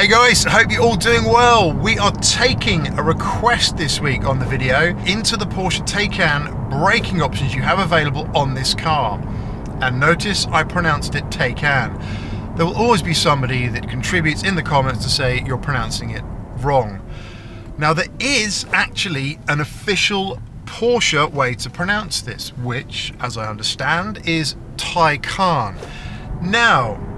Hey guys, hope you're all doing well. We are taking a request this week on the video into the Porsche Taycan braking options you have available on this car. And notice I pronounced it Taycan. There will always be somebody that contributes in the comments to say you're pronouncing it wrong. Now there is actually an official Porsche way to pronounce this, which, as I understand, is Taycan. Now,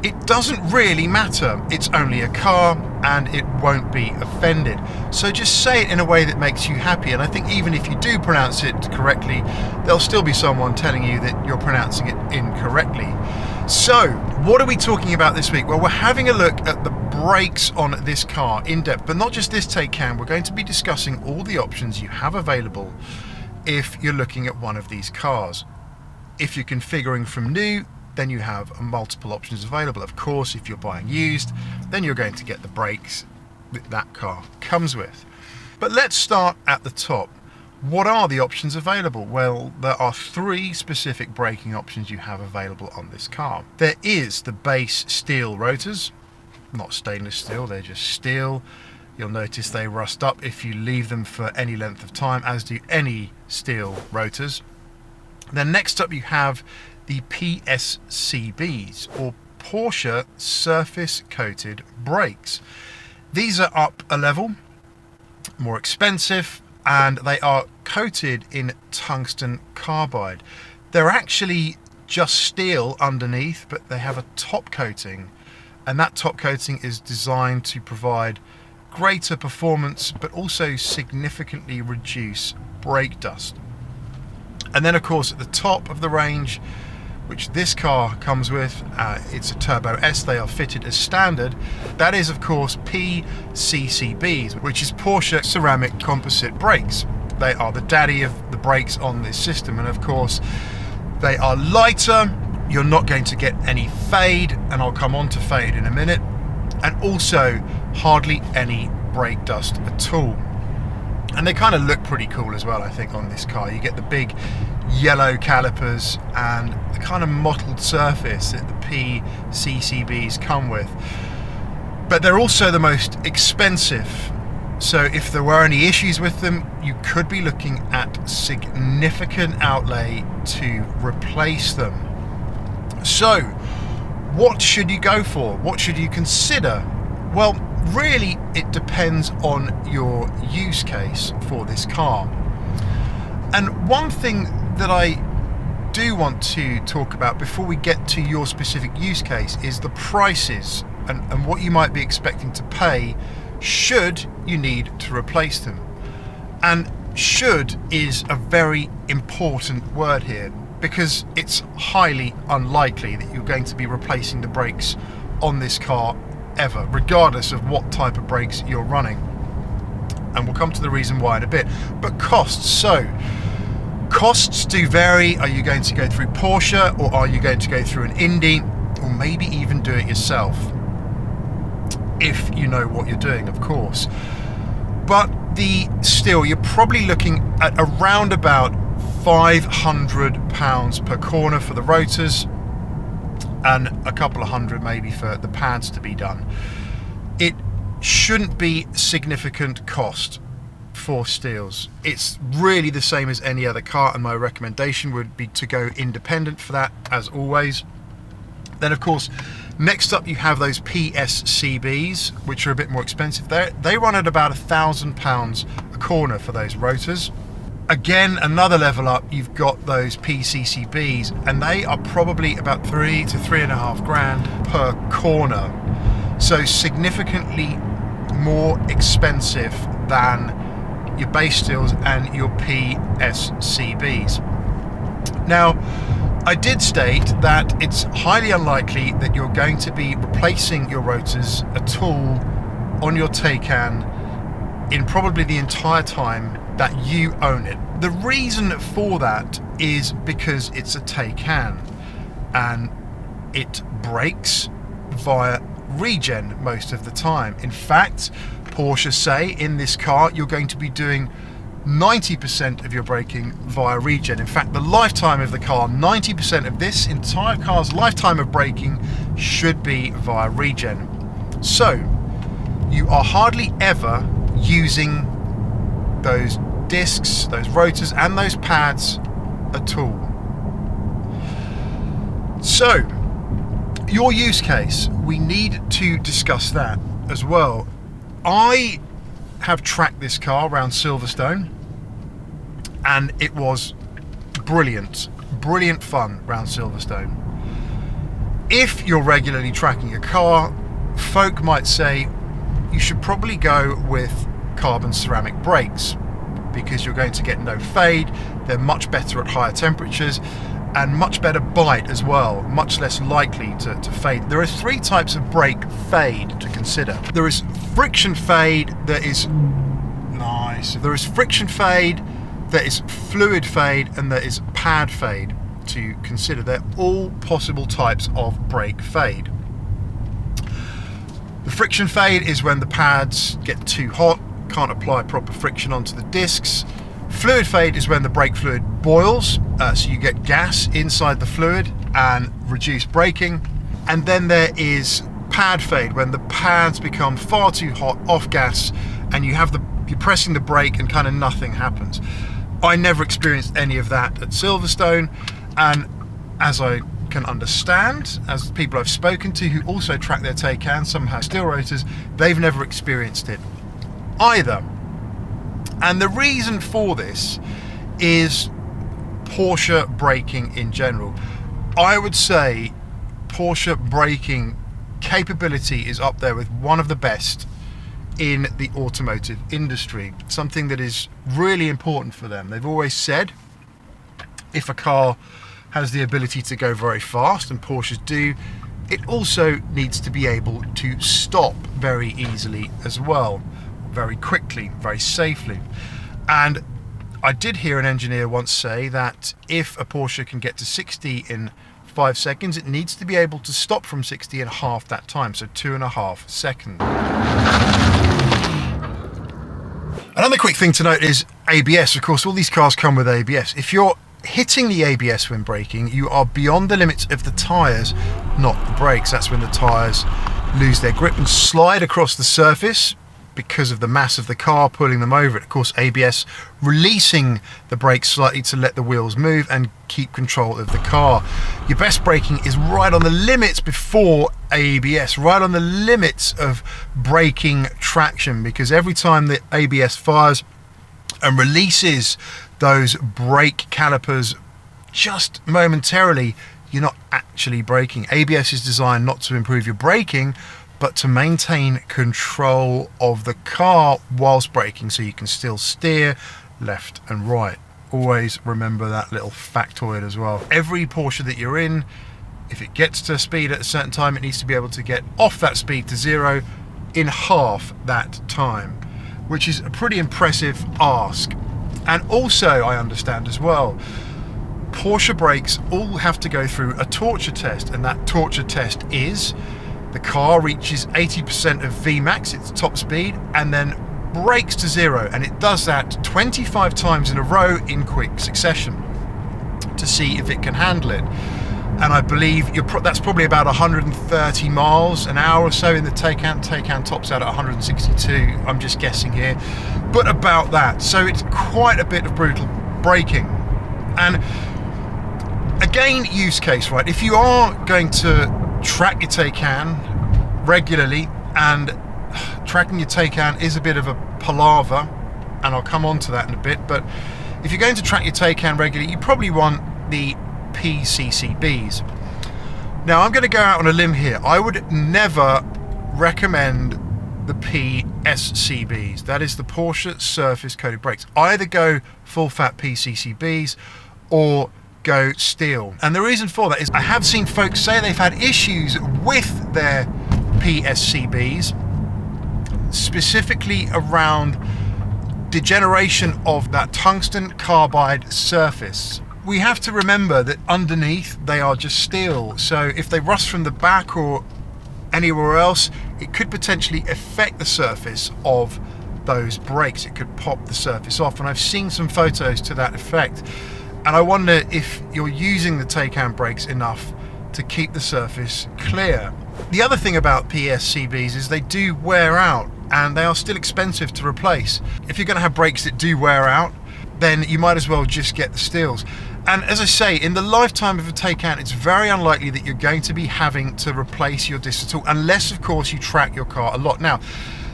it doesn't really matter. It's only a car and it won't be offended. So just say it in a way that makes you happy. And I think even if you do pronounce it correctly, there'll still be someone telling you that you're pronouncing it incorrectly. So what are we talking about this week? Well, we're having a look at the brakes on this car in depth, but not just this Taycan. We're going to be discussing all the options you have available if you're looking at one of these cars. If you're configuring from new, then you have multiple options available. Of course, if you're buying used, then you're going to get the brakes that car comes with. But let's start at the top. What are the options available? Well, there are three specific braking options you have available on this car. There is the base steel rotors, not stainless steel, they're just steel. You'll notice they rust up if you leave them for any length of time, as do any steel rotors. Then next up you have the PSCBs, or Porsche surface coated brakes. These are up a level, more expensive, and they are coated in tungsten carbide. They're actually just steel underneath, but they have a top coating, and that top coating is designed to provide greater performance but also significantly reduce brake dust. And then of course at the top of the range, which this car comes with, it's a Turbo S, they are fitted as standard. That is of course PSCBs, which is Porsche ceramic composite brakes. They are the daddy of the brakes on this system, and of course they are lighter. You're not going to get any fade, and I'll come on to fade in a minute, and also hardly any brake dust at all. And they kind of look pretty cool as well, I think, on this car. You get the big yellow calipers and the kind of mottled surface that the PSCBs come with. But they're also the most expensive. So if there were any issues with them, you could be looking at significant outlay to replace them. So what should you go for? What should you consider? Well, really, it depends on your use case for this car. And one thing that I do want to talk about before we get to your specific use case is the prices and what you might be expecting to pay should you need to replace them. And should is a very important word here, because it's highly unlikely that you're going to be replacing the brakes on this car ever, regardless of what type of brakes you're running. And we'll come to the reason why in a bit. But costs, so costs do vary. Are you going to go through Porsche, or are you going to go through an Indy, or maybe even do it yourself, if you know what you're doing, of course. But still, you're probably looking at around about £500 per corner for the rotors, and a couple of hundred maybe for the pads to be done. It shouldn't be significant cost for steels. It's really the same as any other car, and my recommendation would be to go independent for that, as always. Then of course, next up you have those PSCBs, which are a bit more expensive. They run at about £1,000 a corner for those rotors. Again, another level up, you've got those PSCBs, and they are probably about 3 to 3.5 grand per corner. So significantly more expensive than your base steels and your PSCBs. Now, I did state that it's highly unlikely that you're going to be replacing your rotors at all on your Taycan in probably the entire time that you own it. The reason for that is because it's a Taycan and it brakes via regen most of the time. In fact, Porsche say in this car you're going to be doing 90% of your braking via regen. In fact, the lifetime of the car, 90% of this entire car's lifetime of braking should be via regen. So you are hardly ever using those discs, those rotors and those pads at all. So your use case, we need to discuss that as well. I have tracked this car around Silverstone and it was brilliant fun around Silverstone. If you're regularly tracking a car, folk might say you should probably go with carbon ceramic brakes because you're going to get no fade, they're much better at higher temperatures and much better bite as well, much less likely to fade. There are three types of brake fade to consider. There is friction fade, there is friction fade, there is fluid fade, and there is pad fade to consider. They're all possible types of brake fade. The friction fade is when the pads get too hot, can't apply proper friction onto the discs. Fluid fade is when the brake fluid boils, so you get gas inside the fluid and reduce braking. And then there is pad fade, when the pads become far too hot, off gas, and you're pressing the brake and kind of nothing happens. I never experienced any of that at Silverstone, and as I can understand, as people I've spoken to who also track their Taycan, some have steel rotors, they've never experienced it either. And the reason for this is Porsche braking in general. I would say Porsche braking capability is up there with one of the best in the automotive industry, something that is really important for them. They've always said if a car has the ability to go very fast, and Porsches do, it also needs to be able to stop very easily as well, very quickly, very safely. And I did hear an engineer once say that if a Porsche can get to 60 in 5 seconds, it needs to be able to stop from 60 in half that time, so 2.5 seconds. Another quick thing to note is ABS. Of course, all these cars come with ABS. If you're hitting the ABS when braking, you are beyond the limits of the tyres, not the brakes. That's when the tyres lose their grip and slide across the surface because of the mass of the car pulling them over it. Of course, ABS releasing the brakes slightly to let the wheels move and keep control of the car. Your best braking is right on the limits before ABS, right on the limits of braking traction, because every time the ABS fires and releases those brake calipers just momentarily, you're not actually braking. ABS is designed not to improve your braking, but to maintain control of the car whilst braking, so you can still steer left and right. Always remember that little factoid as well. Every Porsche that you're in, if it gets to speed at a certain time, it needs to be able to get off that speed to zero in half that time, which is a pretty impressive ask. And also, I understand as well, Porsche brakes all have to go through a torture test, and that torture test is the car reaches 80% of Vmax, its top speed, and then brakes to zero, and it does that 25 times in a row in quick succession to see if it can handle it. And I believe that's probably about 130 miles an hour or so in the Taycan. Taycan tops out at 162, I'm just guessing here, but about that. So it's quite a bit of brutal braking. And again, use case, right? If you are going to track your Taycan regularly, and tracking your Taycan is a bit of a palaver, and I'll come on to that in a bit, but if you're going to track your Taycan regularly, you probably want the PSCBs. Now, I'm going to go out on a limb here. I would never recommend the PSCBs. That is the Porsche Surface Coated Brakes. Either go full fat PSCBs or go steel. And the reason for that is I have seen folks say they've had issues with their PSCBs, specifically around degeneration of that tungsten carbide surface. We have to remember that underneath they are just steel, so if they rust from the back or anywhere else, it could potentially affect the surface of those brakes. It could pop the surface off, and I've seen some photos to that effect. And I wonder if you're using the Taycan brakes enough to keep the surface clear. The other thing about PSCBs is they do wear out and they are still expensive to replace. If you're going to have brakes that do wear out, then you might as well just get the steels. And as I say, in the lifetime of a Taycan, it's very unlikely that you're going to be having to replace your discs at all, unless of course you track your car a lot. Now,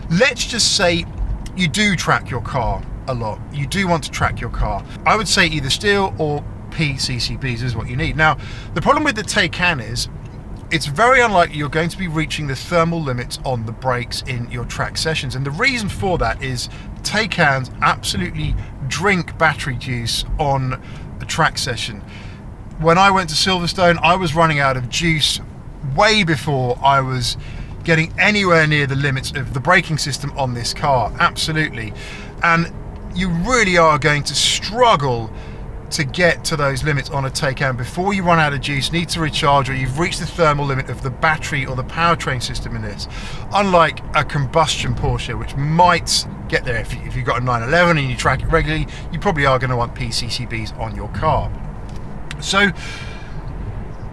let's just say you do track your car a lot. You do want to track your car. I would say either steel or PSCBs is what you need. Now, the problem with the Taycan is it's very unlikely you're going to be reaching the thermal limits on the brakes in your track sessions. And the reason for that is Taycans absolutely drink battery juice on a track session. When I went to Silverstone, I was running out of juice way before I was getting anywhere near the limits of the braking system on this car. Absolutely. And you really are going to struggle to get to those limits on a Taycan before you run out of juice, need to recharge, or you've reached the thermal limit of the battery or the powertrain system in this. Unlike a combustion Porsche, which might get there if you've got a 911 and you track it regularly, you probably are going to want PSCBs on your car. So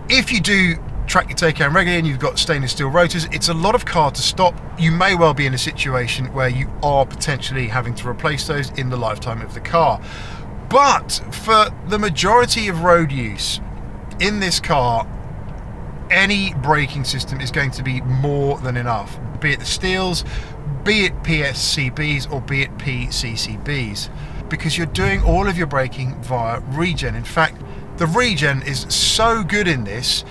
if you do track your Taycan regularly and you've got stainless steel rotors, it's a lot of car to stop. You may well be in a situation where you are potentially having to replace those in the lifetime of the car. But for the majority of road use in this car, any braking system is going to be more than enough, be it the steels, be it PSCBs, or be it PSCBs, because you're doing all of your braking via regen. In fact, the regen is so good in this,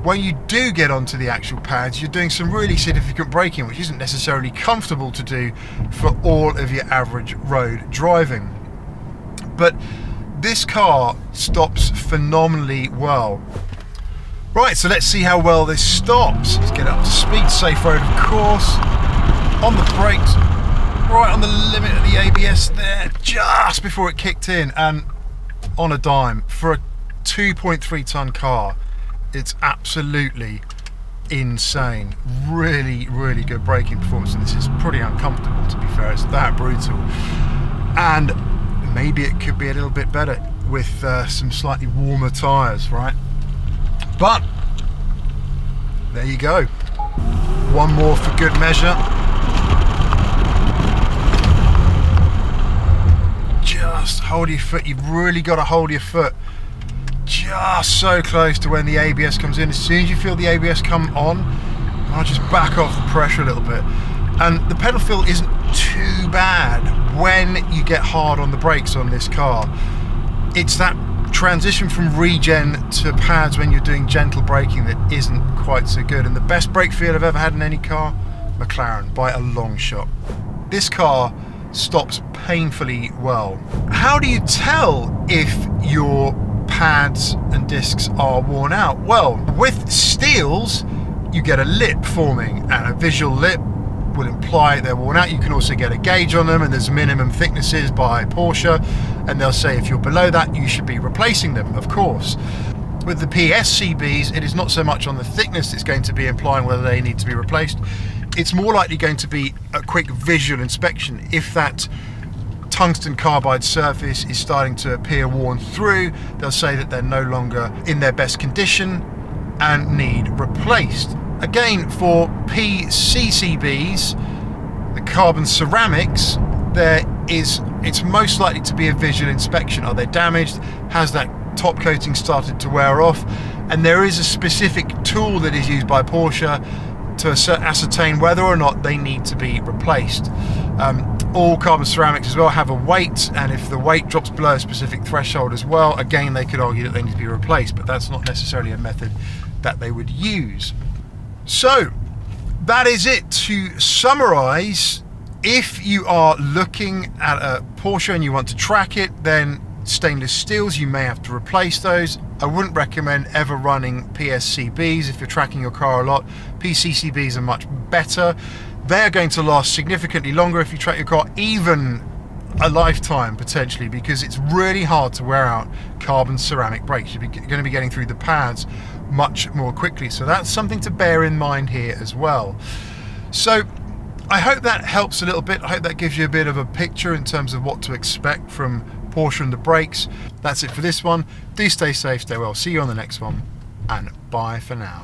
when you do get onto the actual pads, you're doing some really significant braking, which isn't necessarily comfortable to do for all of your average road driving. But this car stops phenomenally well. Right, so let's see how well this stops. Let's get up to speed, safe road of course. On the brakes, right on the limit of the ABS there, just before it kicked in, and on a dime. For a 2.3 ton car, it's absolutely insane. Really, really good braking performance, and this is pretty uncomfortable, to be fair. It's that brutal. And maybe it could be a little bit better with some slightly warmer tyres, right? But there you go. One more for good measure. Just hold your foot. You've really got to hold your foot just so close to when the ABS comes in. As soon as you feel the ABS come on, I'll just back off the pressure a little bit. And the pedal feel isn't too bad when you get hard on the brakes on this car. It's that transition from regen to pads when you're doing gentle braking that isn't quite so good. And the best brake feel I've ever had in any car, McLaren, by a long shot. This car stops painfully well. How do you tell if your pads and discs are worn out? Well, with steels, you get a lip forming, and a visual lip will imply they're worn out. You can also get a gauge on them, and there's minimum thicknesses by Porsche, and they'll say if you're below that, you should be replacing them, of course. With the PSCBs, it is not so much on the thickness that's going to be implying whether they need to be replaced. It's more likely going to be a quick visual inspection. If that tungsten carbide surface is starting to appear worn through, they'll say that they're no longer in their best condition and need replaced. Again, for PSCBs, the carbon ceramics, it's most likely to be a visual inspection. Are they damaged? Has that top coating started to wear off? And there is a specific tool that is used by Porsche to ascertain whether or not they need to be replaced. All carbon ceramics as well have a weight, and if the weight drops below a specific threshold as well, again, they could argue that they need to be replaced, but that's not necessarily a method that they would use. So that is it. To summarize, if you are looking at a Porsche and you want to track it, then stainless steels, you may have to replace those. I wouldn't recommend ever running PSCBs if you're tracking your car a lot. PSCBs are much better. They're going to last significantly longer if you track your car, even a lifetime potentially, because it's really hard to wear out carbon ceramic brakes. You're going to be getting through the pads much more quickly. So that's something to bear in mind here as well. So I hope that helps a little bit. I hope that gives you a bit of a picture in terms of what to expect from Porsche and the brakes. That's it for this one. Do stay safe, stay well. See you on the next one, and bye for now.